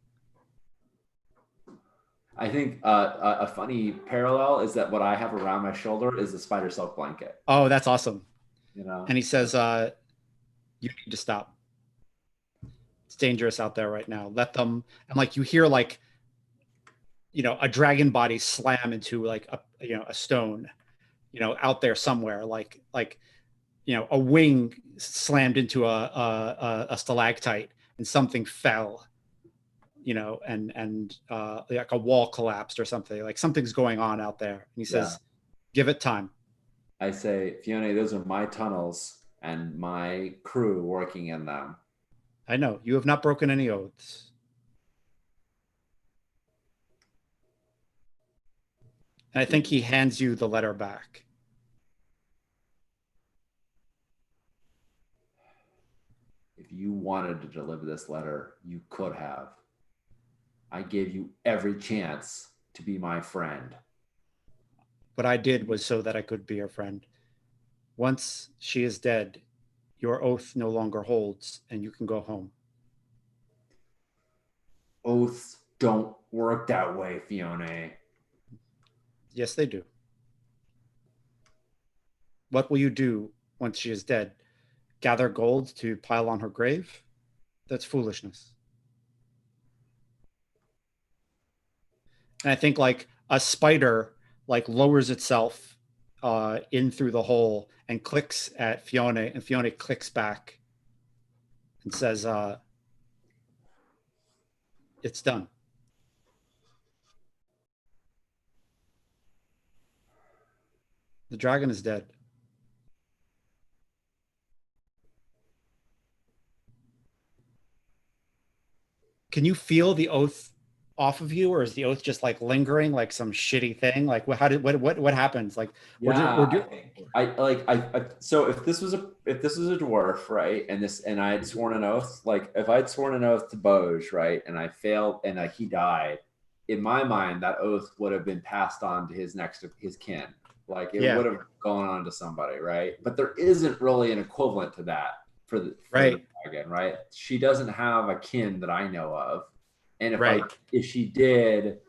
I think a funny parallel is that what I have around my shoulder is a spider silk blanket. Oh, that's awesome. You know, And he says, you need to stop. It's dangerous out there right now. Let them. And like you hear like, a dragon body slam into like a stone, out there somewhere, like a wing slammed into a stalactite and something fell, and like a wall collapsed or something. Like something's going on out there. And he yeah. says, give it time. I say, Fiona, those are my tunnels and my crew working in them. I know you have not broken any oaths. And I think he hands you the letter back. If you wanted to deliver this letter, you could have. I gave you every chance to be my friend. What I did was so that I could be your friend. Once she is dead, your oath no longer holds, and you can go home. Oaths don't work that way, Fiona. Yes, they do. What will you do once she is dead? Gather gold to pile on her grave? That's foolishness. And I think like a spider like lowers itself in through the hole and clicks at Fiona, and Fiona clicks back and says, it's done. The dragon is dead. Can you feel the oath off of you, or is the oath just like lingering like some shitty thing? Like what happens? Like Yeah, or I do think I so if this was a dwarf, right, and I had sworn an oath, like if I had sworn an oath to Boj, right, and I failed and he died, in my mind that oath would have been passed on to his kin, like it yeah, would have gone on to somebody, right? But there isn't really an equivalent to that for the right, dragon, right? She doesn't have a kin that I know of, and right, if she did,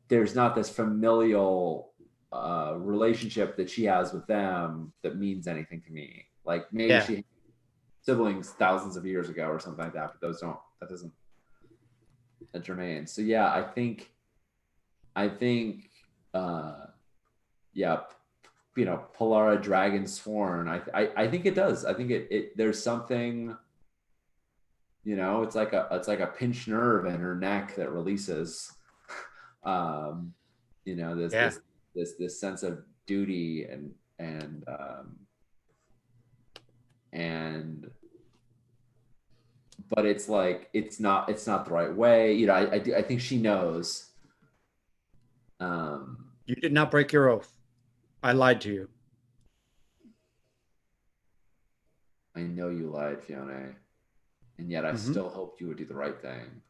there's not this familial relationship that she has with them that means anything to me. Like maybe yeah. she had siblings thousands of years ago or something like that, but that doesn't germane. So yeah, I think yeah, Polara Dragon Sworn. I think it does. I think it there's something, it's like a pinched nerve in her neck that releases. um, this Yeah. this sense of duty and but it's like it's not the right way. I think she knows. Um, You did not break your oath. I lied to you. I know you lied, Fiona, and yet I Hmm. still hoped you would do the right thing.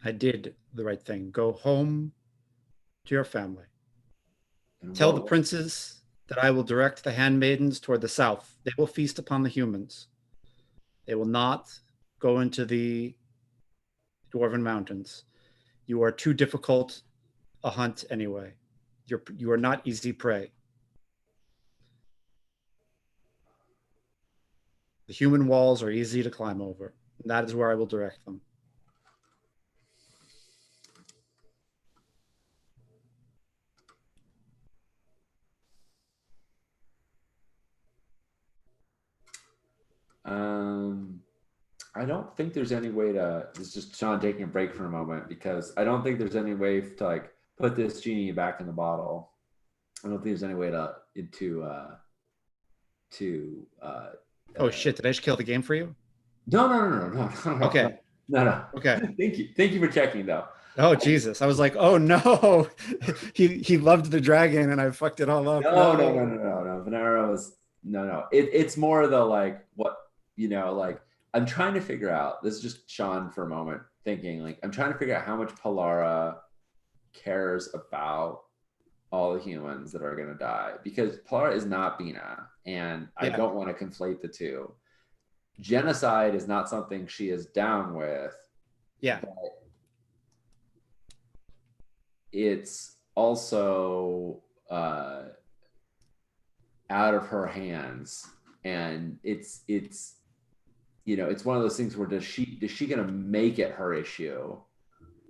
I did the right thing. Go home to your family. And Tell the what? princes that I will direct the handmaidens toward the south. They will feast upon the humans. They will not go into the Dwarven Mountains. You are too difficult a hunt anyway. You are not easy prey. The human walls are easy to climb over. And that is where I will direct them. I don't think there's any way to. It's just Sean taking a break for a moment because I don't think there's any way to like put this genie back in the bottle. I don't think there's any way to Oh uh shit! Did I just kill the game for you? no. Okay. No. Okay. Thank you for checking though. Oh Jesus! I was like, oh no, he loved the dragon and I fucked it all up. No. No. Venera was no. It's more the like what like I'm trying to figure out. This is just Sean for a moment thinking like I'm trying to figure out how much Polara cares about all the humans that are gonna die because Polara is not Bina, and I Yeah. don't want to conflate the two. Genocide is not something she is down with, Yeah. but it's also out of her hands, and it's it's one of those things where does she gonna make it her issue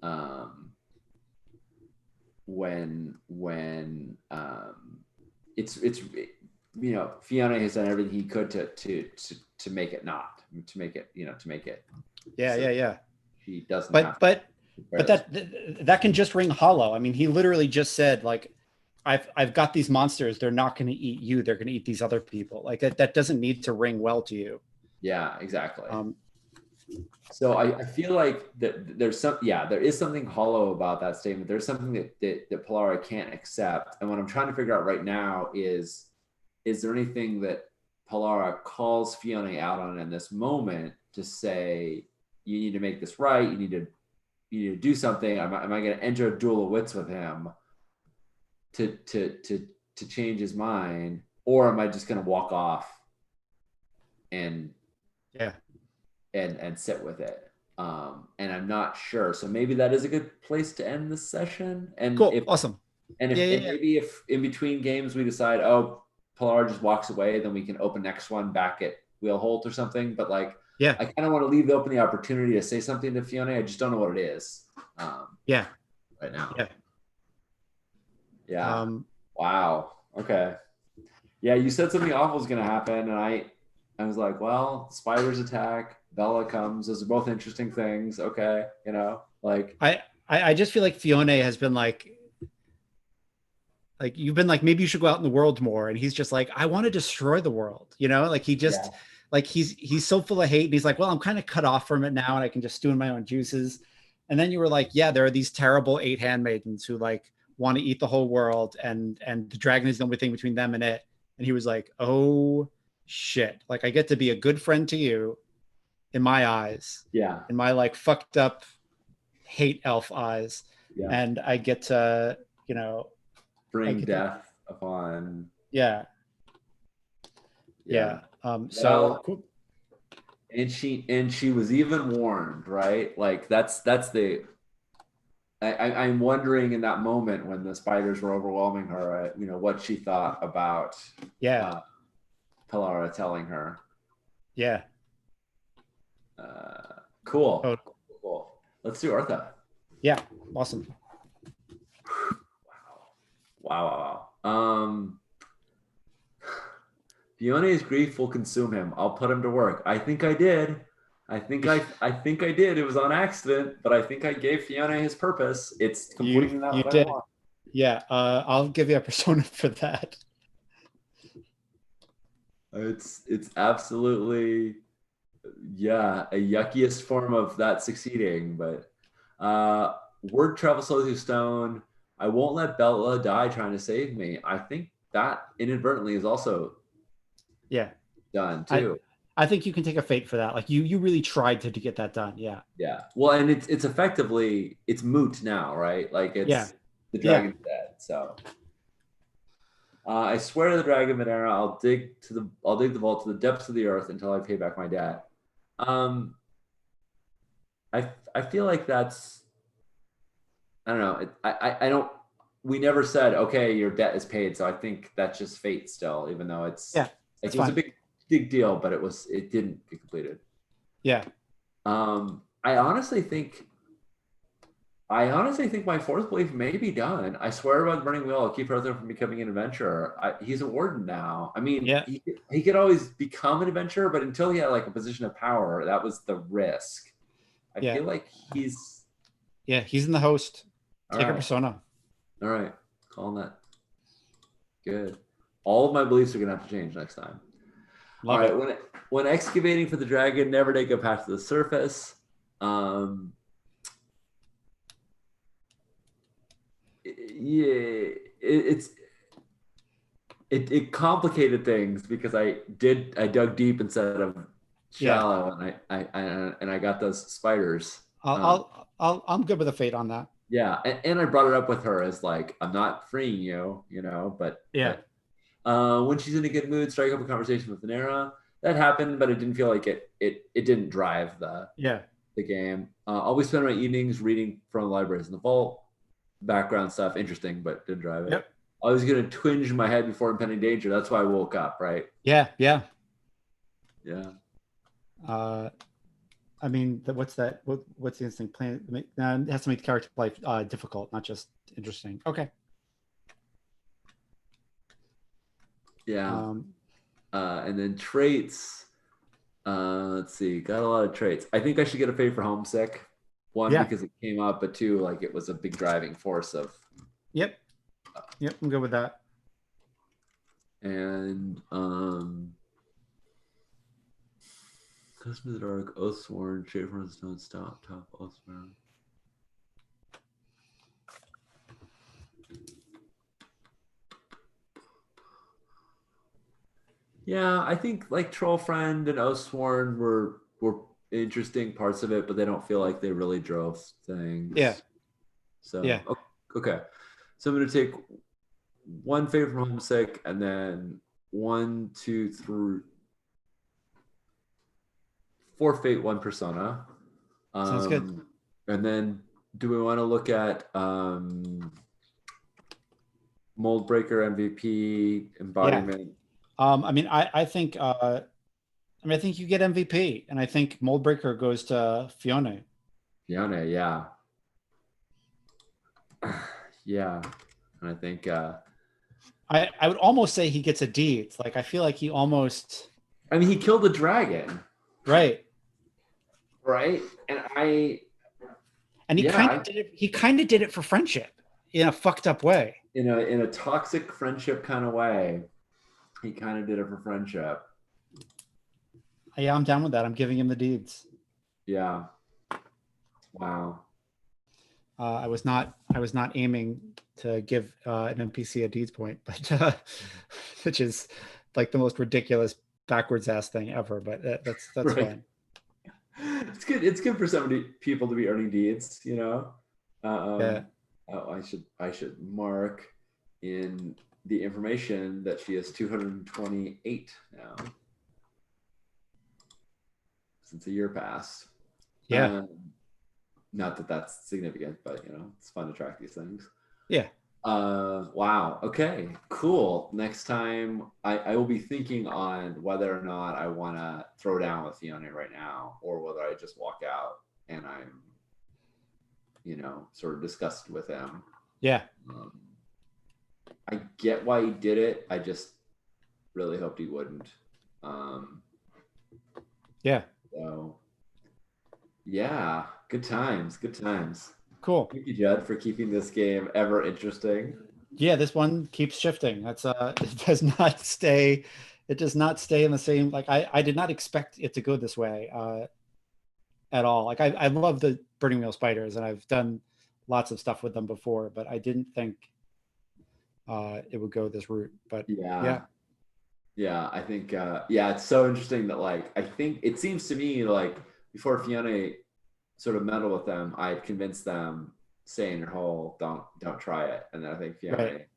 um when it's Fiona has done everything he could to make it not to make it to make it Yeah. so Yeah. Yeah. she doesn't But have to but bear but this. that can just ring hollow. I mean, he literally just said like, I've got these monsters. They're not going to eat you. They're going to eat these other people. Like that doesn't need to ring well to you. Yeah, exactly. Um, So I feel like that there is something hollow about that statement. There's something that Polara can't accept. And what I'm trying to figure out right now is there anything that Polara calls Fiona out on in this moment to say, you need to make this right, you need to do something. Am I going to enter a duel of wits with him to change his mind? Or am I just going to walk off and yeah. and sit with it. And I'm not sure. So maybe that is a good place to end this session. And Cool. if Awesome. and if Yeah. Yeah. and Yeah. maybe if in between games we decide, oh, Pilar just walks away, then we can open next one back at Wheel Holt or something. But like Yeah. I kind of want to leave open the opportunity to say something to Fiona. I just don't know what it is Yeah. right now. Yeah. Yeah. Wow. Okay. Yeah, you said something awful is gonna happen, and I was like, well, spiders attack, Bella comes. Those are both interesting things. Okay, like I just feel like Fiona has been like you've been like, maybe you should go out in the world more, and he's just like, I want to destroy the world, like he just yeah, like he's so full of hate, and he's like, well, I'm kind of cut off from it now and I can just stew in my own juices. And then you were like, yeah, there are these terrible 8 handmaidens who like want to eat the whole world, and the dragon is the only thing between them and it. And he was like, oh shit, like I get to be a good friend to you in my eyes, yeah, in my like fucked up hate elf eyes, yeah. and I get to, you know, I Bring get to, death upon. yeah, Yeah. yeah. So Well, cool. and she was even warned, right? Like that's the. I'm wondering in that moment when the spiders were overwhelming her, what she thought about Yeah, uh, Pilara telling her. yeah. Cool. Oh, Cool. Let's do Artha. yeah. Awesome. Wow. Fiona's grief will consume him. I'll put him to work. I think I did. I think I did. It was on accident, but I think I gave Fiona his purpose. It's completely not You what I did. want. Yeah. I'll give you a persona for that. It's absolutely a yuckiest form of that succeeding, but word travels slowly through stone. I won't let Bella die trying to save me. I think that inadvertently is also Yeah. done I too. I think you can take a fate for that. Like you really tried to get that done. Yeah. Yeah. Well, and it's effectively it's moot now, right? Like Yeah. it's the Yeah. dragon's dead. So I swear to the dragon Venera, I'll dig the vault to the depths of the earth until I pay back my debt. Um, I feel like that's I don't know. I don't. We never said okay, your debt is paid. So I think that's just fate still, even though Yeah. it That's was a fine. big deal, but it didn't get completed. Yeah. I honestly think I honestly think my fourth belief may be done. I swear by the burning wheel, I'll keep Arthur from becoming an adventurer. He's a warden now. I mean, Yeah, he could always become an adventurer, but until he had like a position of power, that was the risk. I yeah, feel like he's yeah. He's in the host. all Take a right. persona. All right. Calling that good. All of my beliefs are gonna have to change next time. All Love right. it. When excavating for the dragon, never take a path to the surface. Um, yeah, it complicated things because I dug deep instead of Yeah, shallow, and I got those spiders. I'm good with a fate on that. Yeah, and I brought it up with her as like I'm not freeing you, you know, Yeah, but when she's in a good mood, strike up a conversation with Nera. That happened, but it didn't feel like it didn't drive yeah, the game. Always spend my evenings reading from the libraries in the vault. Background stuff, interesting, but didn't drive it. yep, I was gonna twinge my head before impending danger. That's why I woke up, right? yeah, yeah. Yeah. Uh, I mean, what's that? What's the instinct? Plan? It has to make the character life difficult, not just interesting. Okay. Yeah. Um, And then traits. Let's see. Got a lot of traits. I think I should get a fave for homesick. One, yeah. because it came up, but two, like it was a big driving force of. Yep. Yep. I'm good with that. And Custom of the Dark, Oathsworn, Schaefer and Stone, Stop, Top, Oathsworn. Yeah, I think like Troll Friend and Oathsworn were interesting parts of it, but they don't feel like they really drove Yeah. things. So Yeah. okay. So I'm gonna take one favor from Homesick, and then 1, 2, 3, 4 Fate, 1 Persona. Sounds good. And then do we want to look at Mold Breaker, MVP, Yeah. Embodiment? I mean, I think I think you get MVP, and I think Moldbreaker goes to Fiona. Fiona, yeah. Yeah. And I think I would almost say he gets a D. It's like I feel like he almost I mean he killed the dragon, right. right? And I And he yeah, kind of did it. He kind of did it for friendship in a fucked up way. in a toxic friendship kind of way, he kind of did it for friendship. Yeah, I'm down with that. I'm giving him the deeds. Yeah. Wow. I was not aiming to give an NPC a deeds point, but which is like the most ridiculous backwards ass thing ever. But that's Right. fine. It's good. It's good for somebody people to be earning deeds, you know. Yeah. Oh, I should mark in the information that she is 228 now since a year passed. Yeah. Not that that's significant, but you know, it's fun to track these things. Yeah. Wow. Okay, cool. Next time I will be thinking on whether or not I want to throw down with Fiona right now or whether I just walk out and I'm, you know, sort of disgusted with him. Yeah. I get why he did it. I just really hoped he wouldn't. Yeah. So yeah, good times, good times. Cool. Thank you, Judd, for keeping this game ever interesting. Yeah, this one keeps shifting. That's it does not stay. It does not stay in the same. Like I did not expect it to go this way at all. Like I love the Burning Wheel spiders, and I've done lots of stuff with them before, but I didn't think it would go this route. But Yeah. Yeah, I think yeah, it's so interesting that like I think it seems to me like before Fiona sort of meddled with them, I had convinced them stay in your hole, don't try it. And then I think Fiona right.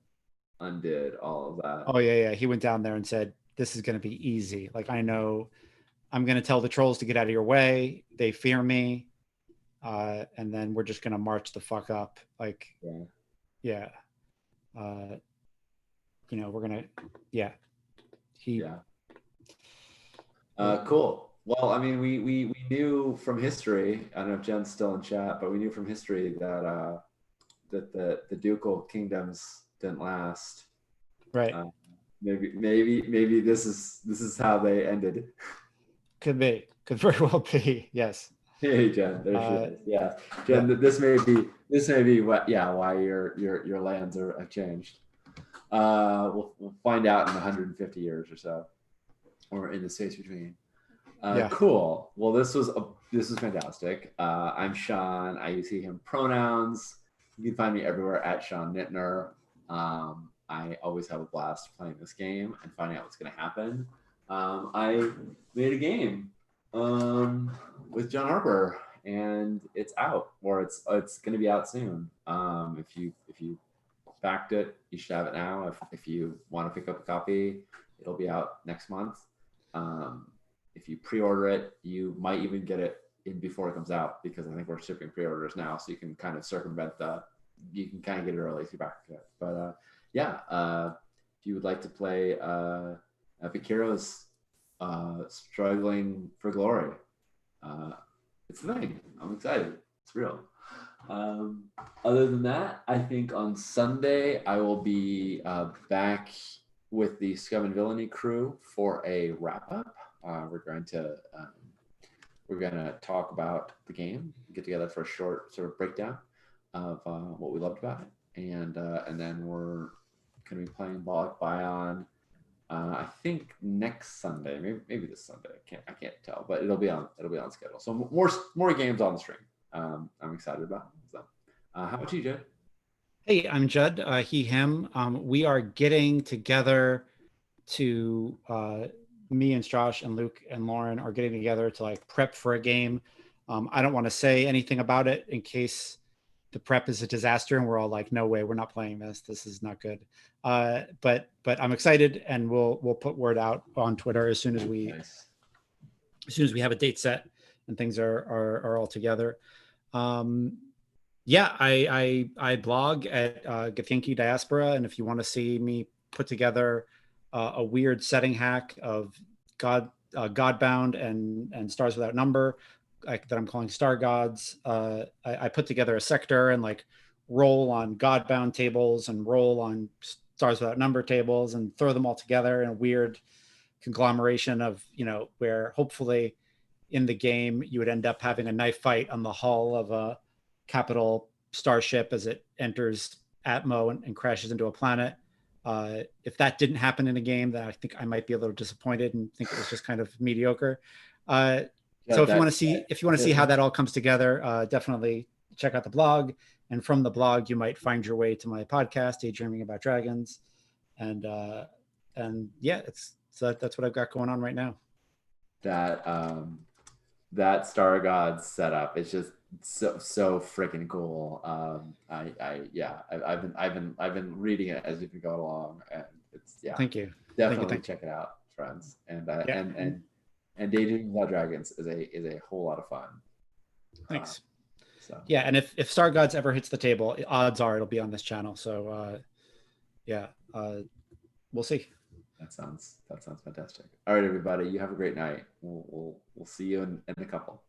undid all of that. Oh yeah, yeah. He went down there and said, "This is going to be easy. Like I know, I'm going to tell the trolls to get out of your way. They fear me, and then we're just going to march the fuck up. Like, Yeah. yeah, you know, we're gonna, yeah." He, Yeah. Cool. Well, I mean, we knew from history. I don't know if Jen's still in chat, but we knew from history that that the ducal kingdoms didn't last. Right. Uh, maybe this is how they ended. Could be. Could very well be. Yes. Hey Jen, there she Uh, is. Yeah, yeah. Jen, this may be what why your lands are have changed. We'll find out in 150 years or so, or in the space between. Yeah. Cool. Well, this was fantastic. I'm Sean. I use he him pronouns. You can find me everywhere at Sean Nittner. I always have a blast playing this game and finding out what's going to happen. I made a game with John Harper, and it's out, or it's going to be out soon. If you backed it, you should have it now. If you want to pick up a copy, it'll be out next month. Um, if you pre-order it, you might even get it in before it comes out, because I think we're shipping pre-orders now, so you can kind of circumvent the. You can kind of get it early if you back it. But yeah, if you would like to play Epic Heroes, struggling for glory, it's the thing. I'm excited. It's real. Other than that, I think on Sunday I will be back with the Scum and Villainy crew for a wrap up. We're going to talk about the game, get together for a short sort of breakdown of what we loved about it, and then we're going to be playing Bollock Bion. I think next Sunday, maybe this Sunday. I can't tell, but it'll be on schedule. So more games on the stream. I'm excited about. So, how about you, Jed? Hey, I'm Judd. He, him. We are getting together to me and Josh and Luke and Lauren are getting together to like prep for a game. I don't want to say anything about it in case the prep is a disaster and we're all like, no way, we're not playing this. This is not good. But I'm excited, and we'll put word out on Twitter as soon as we Nice. have a date set and things are all together. Yeah, I blog at Githyanki Diaspora, and if you want to see me put together a weird setting hack of Godbound and Stars Without Number, that I'm calling Star Gods, I put together a sector and like roll on Godbound tables and roll on Stars Without Number tables and throw them all together in a weird conglomeration of, where hopefully in the game you would end up having a knife fight on the hull of a capital starship as it enters Atmo and crashes into a planet. If that didn't happen in a game, then I think I might be a little disappointed and think it was just kind of mediocre. So if you want to see how that all comes together, definitely check out the blog. And from the blog, you might find your way to my podcast, Daydreaming About Dragons. And yeah, that's what I've got going on right now. That Star Gods setup is just so freaking cool. I've been reading it as we've been going along, and it's Thank you. Definitely check it out, friends. And Daydreaming About Dragons is a whole lot of fun. Thanks. Yeah, and if Star Gods ever hits the table, odds are it'll be on this channel. So we'll see. That sounds fantastic. All right, everybody, you have a great night. We'll see you in a couple.